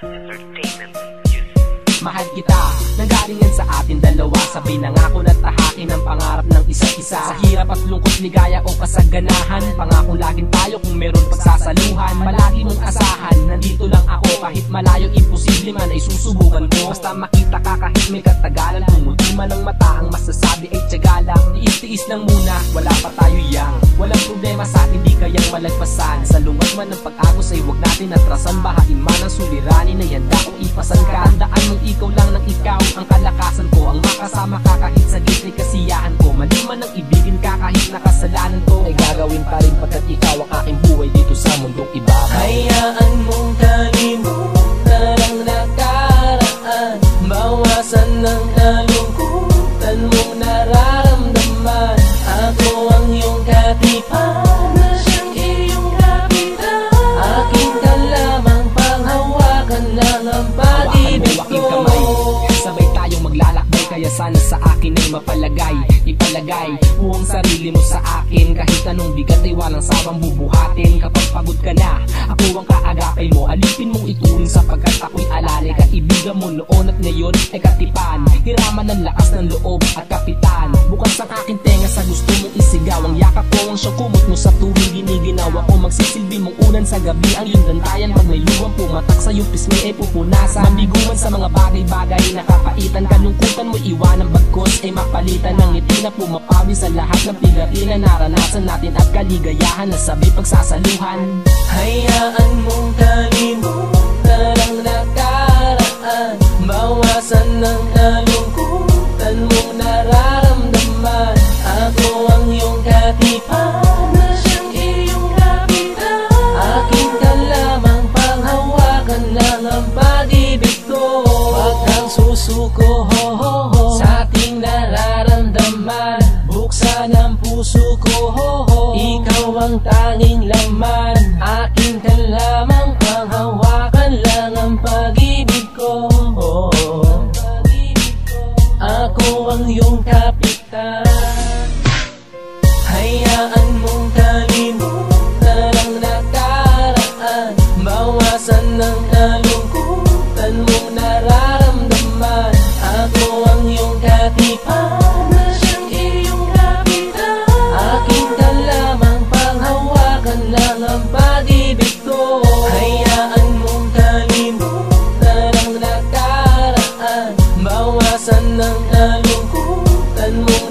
Entertainment Music. Mahal kita, nanggalingan sa atin dalawa. Sabay nangako na tahakin ang pangarap ng isa't isa. Sa hirap at lungkot, ligaya o kasaganahan, pangakong laging tayo kung meron pagsasaluhan. Palagi mong asahan, nandito lang ako. Kahit malayo, imposible man ay susubukan ko. Basta makita ka kahit may katagalan, pumuti man ang mata, ang masasabi ay tiyaga lang. Tiis-tiis lang muna, wala pa tayo yang. Walang problema sa atin, di kayang malagpasan. Sa lungat man ng pag-agos ay huwag natin atrasan. Bahain man ang suliranin ay handa kong ipasan ka. Tandaan mong ikaw lang ng ikaw ang kalakasan ko, ang makasama ka kahit sa gitna'y kasiyahan ko. Mali man ang ibigin ka kahit nakasalanan ko, ay gagawin pa rin pagkat ikaw ang aking buhay dito sa mundong iba. Hayaan mong kalimutan ang nakaraan, bawasan ng kalungkutan mong nararamdaman. Ako ang iyong katipan, na siyang iyong kapitan. Akin ka lamang, panghawakan lang ang pag-ibig ko. Sabay tayong maglalakbay, kaya sana sa akin ay mapalagay, ipalagay mo ang sarili mo sa akin. Kahit anong bigat ay walang sawang bubuhatin. Kapag pagod ka na, ako ang kaagapay mo. Alipin mong ituring sapagkat ako'y alalay. Kaibigan mo noon at ngayon ay katipan. Hiraman ng lakas ng loob at kapitan. Bukas ang aking tenga sa gusto mong isigaw. Ang yakap ko ang syakumot mo sa tuwing giniginawa ko. Magsisilbi mong unan sa gabi ang iyong dantayan. Pag may luwang pumatak sa'yo, pisngi ay pupunasan. Mambiguan sa mga bagay-bagay na kapaitan. Kalungkutan mo iwanan, bagkos ay mapalitan ng ngiti na pumapawi sa lahat ng pigatin na naranasan natin at kaligayahan na sabay pagsasaluhan. Hayaan mong kalimutan ang nakaraan, bawasan ng kalungkutan mong nararamdaman. Ako ang iyong katipan, na siyang iyong kapitan. Akin ka lamang, panghawakan lang ang pag-ibig ko. Huwag kang susuko sa ating nararamdaman. Buksan ang puso ko, ikaw ang tanging laman. Akin ka lamang, panghawakan lang ang pag-ibig ko. Ako ang iyong kapitan. Hayaan mong kalimutan ang nakaraan, bawasan ng kalungkutan mong nararamdaman. Ako ang iyong katipan, na siyang iyong kapitan. Akin ka lamang, panghawakan lang ang pag-ibig ko. Hayaan mong kalimutan ang nakaraan, bawasan ng kalungkutan mong